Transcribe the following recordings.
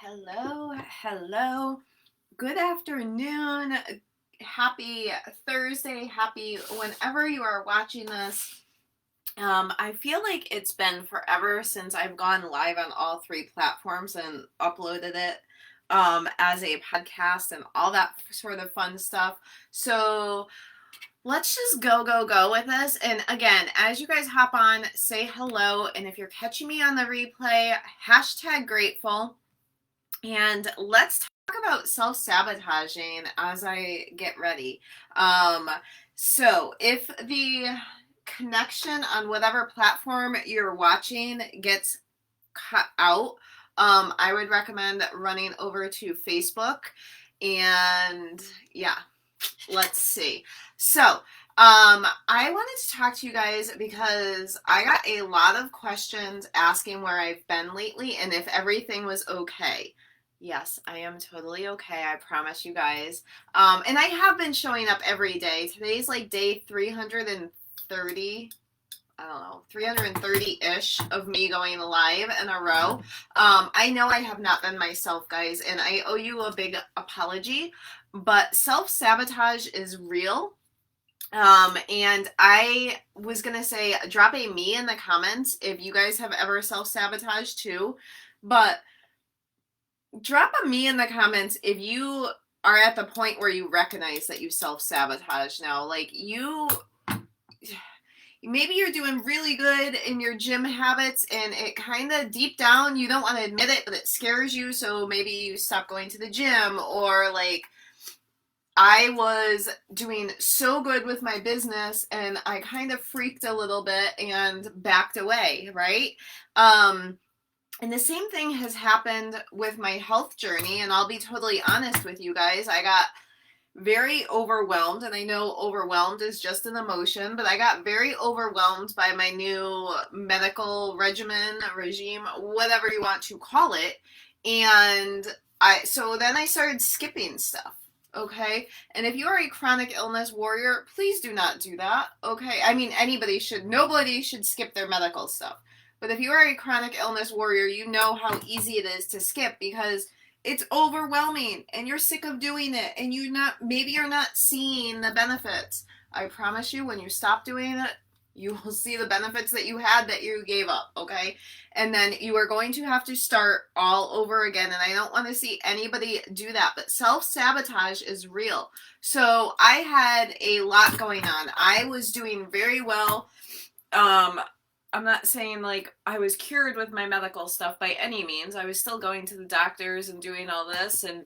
Hello. Good afternoon. Happy Thursday. Happy whenever you are watching this. I feel like it's been forever since I've gone live on all three platforms and uploaded it as a podcast and all that sort of fun stuff. So let's just go with this. And again, as you guys hop on, say hello. And if you're catching me on the replay, hashtag grateful. And let's talk about self-sabotaging as I get ready. So if the connection on whatever platform you're watching gets cut out, I would recommend running over to Facebook. And yeah, let's see. So, I wanted to talk to you guys because I got a lot of questions asking where I've been lately and if everything was okay. Yes, I am totally okay. I promise you guys. And I have been showing up every day. Today's like day 330. I don't know, 330-ish of me going live in a row. I know I have not been myself, guys, and I owe you a big apology, but self-sabotage is real. And I was going to say, drop a me in the comments if you guys have ever self-sabotaged too, but drop a me in the comments if you are at the point where you recognize that you self-sabotage now. Like maybe you're doing really good in your gym habits and it kind of deep down you don't want to admit it, but it scares you, so maybe you stop going to the gym. Or like I was doing so good with my business and I kind of freaked a little bit and backed away, right? And the same thing has happened with my health journey, and I'll be totally honest with you guys. I got very overwhelmed, and I know overwhelmed is just an emotion, but I got very overwhelmed by my new medical regime, whatever you want to call it. And so then I started skipping stuff. Okay. And if you are a chronic illness warrior, please do not do that. Okay. I mean, nobody should skip their medical stuff. But if you are a chronic illness warrior, you know how easy it is to skip because it's overwhelming and you're sick of doing it and maybe you're not seeing the benefits. I promise you, when you stop doing it, you will see the benefits that you had that you gave up, okay? And then you are going to have to start all over again, and I don't want to see anybody do that, but self-sabotage is real. So I had a lot going on. I was doing very well. I'm not saying like I was cured with my medical stuff by any means. I was still going to the doctors and doing all this, and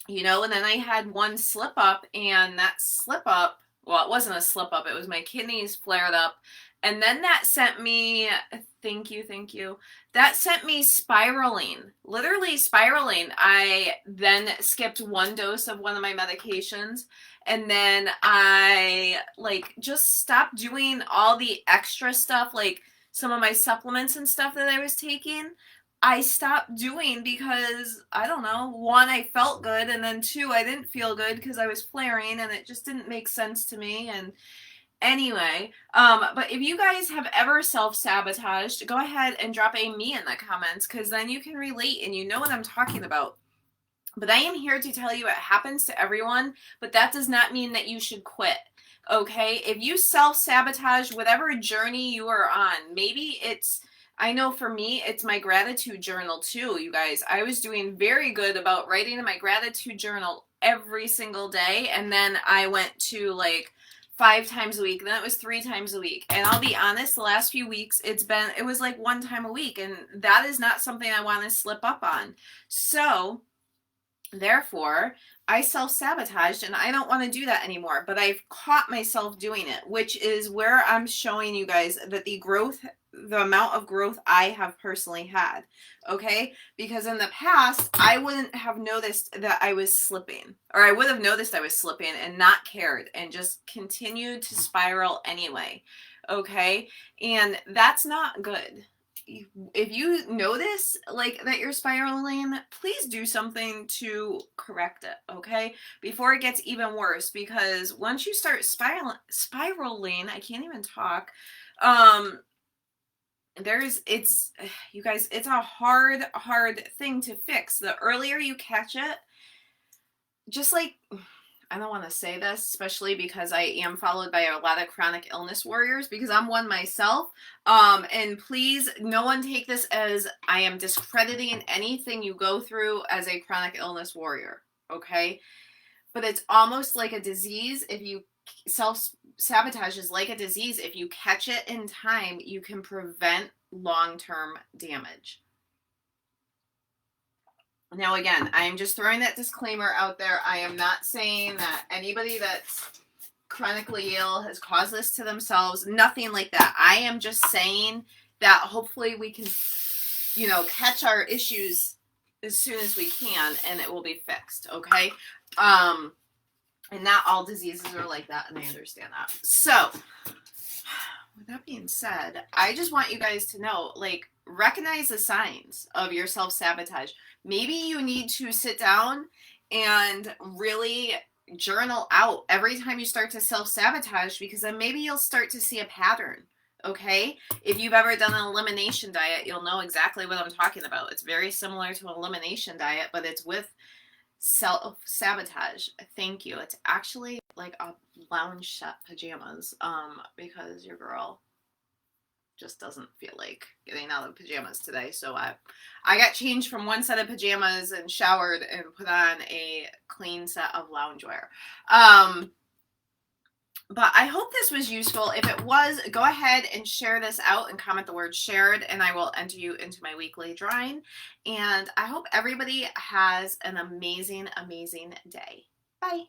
and then I had one slip up, and that slip up, well, it wasn't a slip up, it was my kidneys flared up, and then that sent me, thank you, that sent me spiraling, literally spiraling. I then skipped one dose of one of my medications, and then I just stopped doing all the extra stuff, like some of my supplements and stuff that I was taking. I stopped doing because, I don't know, one, I felt good, and then two, I didn't feel good because I was flaring and it just didn't make sense to me. And anyway, but if you guys have ever self-sabotaged, go ahead and drop a me in the comments, because then you can relate and you know what I'm talking about. But I am here to tell you it happens to everyone, but that does not mean that you should quit. Okay? If you self-sabotage whatever journey you are on, maybe I know for me, it's my gratitude journal too, you guys. I was doing very good about writing in my gratitude journal every single day, and then I went to 5 times a week, then it was 3 times a week. And I'll be honest, the last few weeks, it was like 1 time a week, and that is not something I want to slip up on. So therefore, I self-sabotaged, and I don't want to do that anymore, but I've caught myself doing it, which is where I'm showing you guys that the amount of growth I have personally had, okay? Because in the past, I wouldn't have noticed that I was slipping, or I would have noticed I was slipping and not cared and just continued to spiral anyway, okay? And that's not good. If you notice that you're spiraling, please do something to correct it, okay? Before it gets even worse, because once you start spiraling, I can't even talk, you guys, it's a hard thing to fix. The earlier you catch it, just like, I don't want to say this, especially because I am followed by a lot of chronic illness warriors, because I'm one myself. And please, no one take this as I am discrediting anything you go through as a chronic illness warrior, okay? But it's almost like a disease. If you self-sabotage is like a disease. If you catch it in time, you can prevent long-term damage. Now, again, I'm just throwing that disclaimer out there. I am not saying that anybody that's chronically ill has caused this to themselves. Nothing like that. I am just saying that hopefully we can, catch our issues as soon as we can, and it will be fixed, okay? And not all diseases are like that, and I understand that. So, with that being said, I just want you guys to know, recognize the signs of your self-sabotage. Maybe you need to sit down and really journal out every time you start to self-sabotage, because then maybe you'll start to see a pattern, okay? If you've ever done an elimination diet, you'll know exactly what I'm talking about. It's very similar to an elimination diet, but it's with self-sabotage. Thank you. It's actually like a lounge set pajamas, because your girl just doesn't feel like getting out of pajamas today. So I got changed from one set of pajamas and showered and put on a clean set of loungewear. But I hope this was useful. If it was, go ahead and share this out and comment the word shared, and I will enter you into my weekly drawing. And I hope everybody has an amazing, amazing day. Bye.